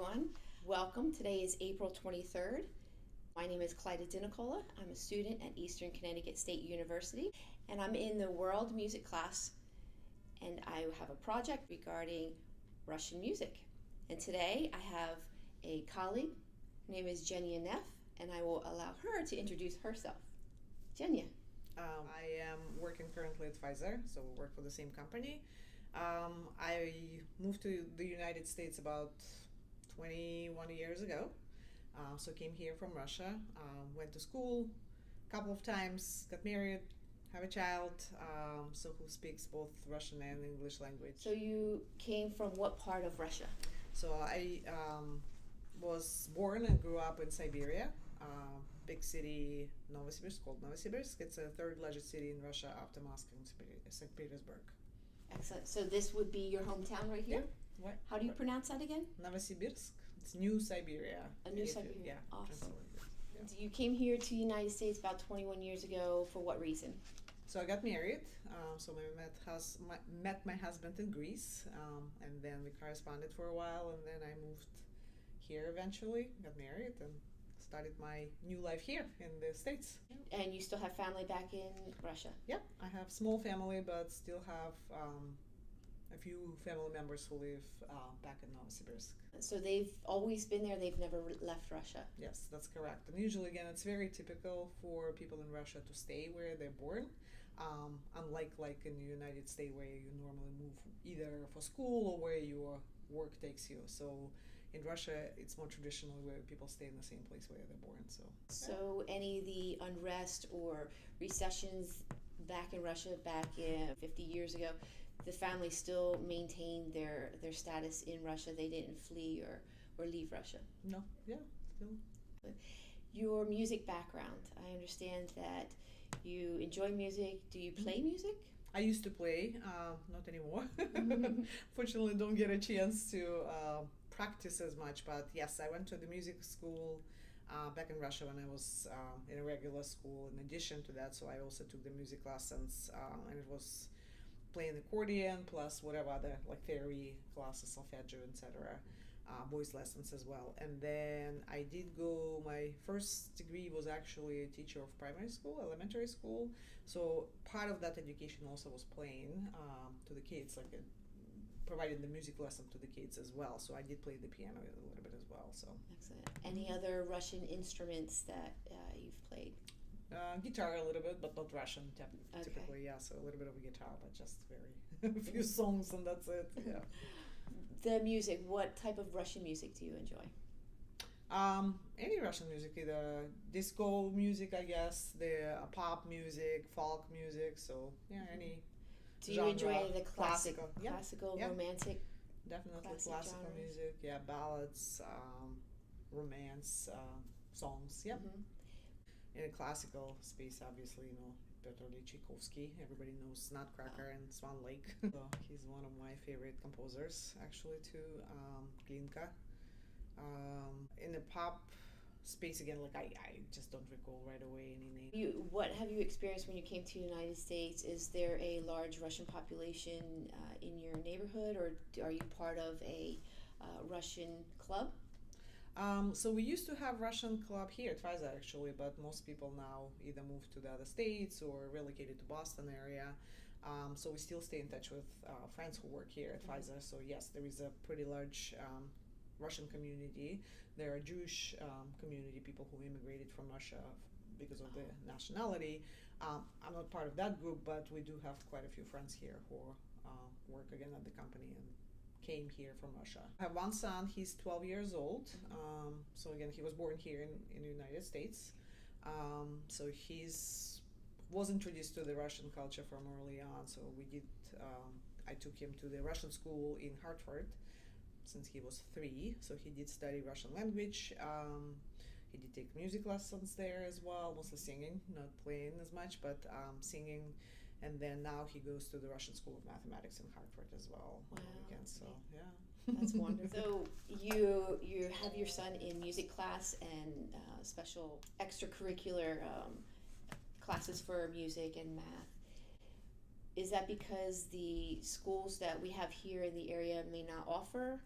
everyone. Welcome. Today is April 23rd. My name is DiNicola. I'm a student at Eastern Connecticut State University, and I'm in the world music class, and I have a project regarding Russian music. And today I have a colleague. Her name is Zhenya Neff, and I will allow her to introduce herself. Zhenya. I am working currently at Pfizer, so we work for the same company. I moved to the United States about 21 years ago. So came here from Russia, went to school a couple of times, got married, have a child, so who speaks both Russian and English language. So you came from what part of Russia? So I was born and grew up in Siberia, big city, Novosibirsk, called Novosibirsk. It's the third largest city in Russia after Moscow and St. Petersburg. Excellent. So this would be your hometown right here? Yeah. What? How do you pronounce that again? Novosibirsk. It's New Siberia. A New Siberia. Yeah. Awesome. Yeah. You came here to the United States about 21 years ago. For what reason? So I got married. So I met my husband in Greece, and then we corresponded for a while, and then I moved here eventually, got married, and started my new life here in the States. And you still have family back in Russia? Yep, I have small family, but still have a few family members who live back in Novosibirsk. So they've always been there, they've never left Russia? Yes, that's correct. And usually, again, it's very typical for people in Russia to stay where they're born, unlike like in the United States where you normally move either for school or where your work takes you. So in Russia, it's more traditional where people stay in the same place where they're born. So any of the unrest or recessions back in Russia back in 50 years ago, the family still maintained their status in Russia. They didn't flee or leave Russia. No, yeah, still. Your music background, I understand that you enjoy music. Do you play music? I used to play, not anymore. Fortunately, don't get a chance to practice as much. But yes, I went to the music school back in Russia when I was in a regular school. In addition to that, so I also took the music lessons, and it was playing accordion plus whatever other like theory classes, solfeggio, etc. Voice lessons as well. And then I did go, my first degree was actually a teacher of primary school, elementary school. So part of that education also was playing to the kids, like providing the music lesson to the kids as well. So I did play the piano a little bit as well. So excellent. Any other Russian instruments that you've played? Guitar a little bit, but not Russian typically. Okay. Yeah, so a little bit of a guitar, but just very a few songs and that's it. Yeah. The music, what type of Russian music do you enjoy? Any Russian music, either disco music, I guess, the pop music, folk music. So yeah, any. Do you genre, enjoy the classical, yeah. romantic? Definitely classical genres. Music, yeah, ballads, romance songs, yeah. Mm-hmm. In a classical space, obviously, Pyotr Tchaikovsky. Everybody knows Nutcracker and Swan Lake. So he's one of my favorite composers, actually, too. Glinka. In the pop space, again, like I just don't recall right away any name. What have you experienced when you came to the United States? Is there a large Russian population in your neighborhood, or are you part of a Russian club? So we used to have Russian club here at Pfizer actually, but most people now either moved to the other states or relocated to Boston area. So we still stay in touch with friends who work here at Pfizer. So yes, there is a pretty large Russian community. There are Jewish community, people who immigrated from Russia because of the nationality. I'm not part of that group, but we do have quite a few friends here who work again at the company and came here from Russia. I have one son, he's 12 years old. So again, he was born here in the United States. So was introduced to the Russian culture from early on. So I took him to the Russian school in Hartford since he was 3. So he did study Russian language. He did take music lessons there as well, mostly singing, not playing as much, but singing. And then now he goes to the Russian School of Mathematics in Hartford as well. Wow. Again, so yeah. That's wonderful. So you have your son in music class and special extracurricular classes for music and math. Is that because the schools that we have here in the area may not offer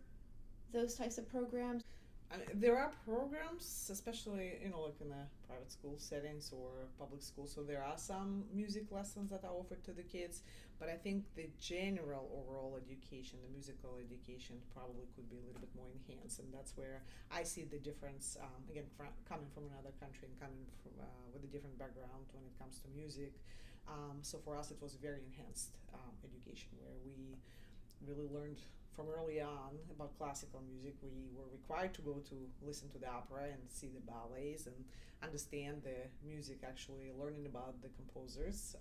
those types of programs? I mean, there are programs, especially like in the private school settings or public school. So there are some music lessons that are offered to the kids, but I think the general overall education, the musical education, probably could be a little bit more enhanced, and that's where I see the difference. Again, coming from another country and coming from with a different background when it comes to music. So for us, it was very enhanced education where we really learned from early on about classical music. We were required to go to listen to the opera and see the ballets and understand the music, actually learning about the composers,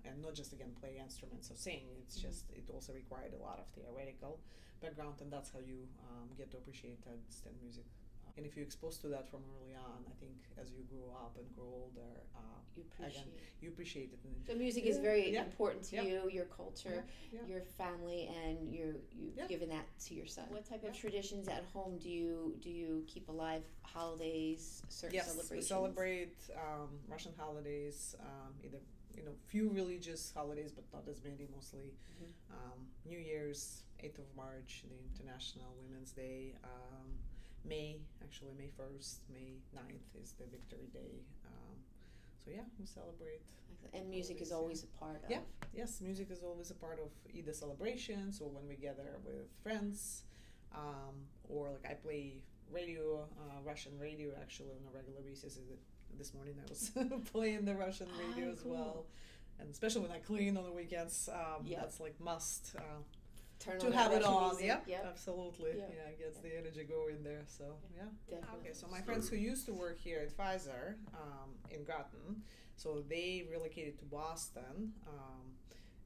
and not just again play instruments or sing. It's just it also required a lot of theoretical background, and that's how you get to appreciate and understand music. And if you're exposed to that from early on, I think as you grow up and grow older, you appreciate it. So music is very Yeah. important to Yeah. you, your culture, Yeah. your family, and you've given that to your son. What type of traditions at home do you keep alive? Holidays, certain Yes, celebrations? we celebrate Russian holidays, either few religious holidays, but not as many. Mostly New Year's, 8th of March, the International Women's Day. May 1st, May 9th is the Victory Day. So yeah, we celebrate. And music is always a part of. Yeah, yes, music is always a part of either celebrations or when we gather with friends, or like I play radio, Russian radio actually on a regular basis. This morning I was playing the Russian radio as well, and especially when I clean on the weekends, that's like must. Turn to on have it Russian on, music. yep, absolutely. Yep. Yeah, it gets the energy going there. So Definitely. Okay, so my friends who used to work here at Pfizer in Groton, so they relocated to Boston,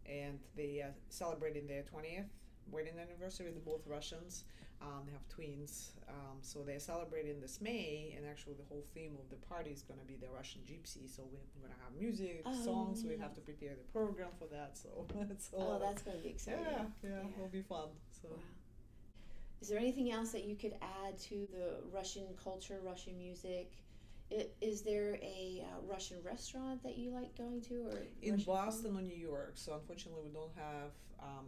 and they are celebrating their 20th wedding anniversary with both Russians. They have twins, so they're celebrating this May, and actually the whole theme of the party is going to be the Russian Gypsy. So we're going to have music, songs. We have to prepare the program for that. So it's that's going to be exciting. Yeah, it'll be fun. So. Wow. Is there anything else that you could add to the Russian culture, Russian music? Is there a Russian restaurant that you like going to, or in Russian Boston food? or New York? So unfortunately, we don't have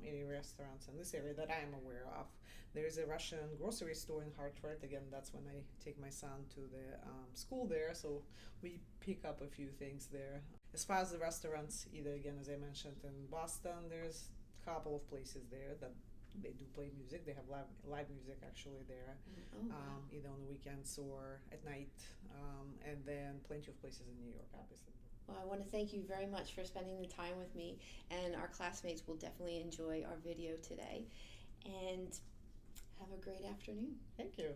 any restaurants in this area that I am aware of. There is a Russian grocery store in Hartford. Again, that's when I take my son to the school there, so we pick up a few things there. As far as the restaurants, either again, as I mentioned, in Boston, there's a couple of places there that they do play music. They have live music actually there, either on the weekends or at night, and then plenty of places in New York, obviously. Well, I want to thank you very much for spending the time with me, and our classmates will definitely enjoy our video today. And have a great afternoon. Thank you.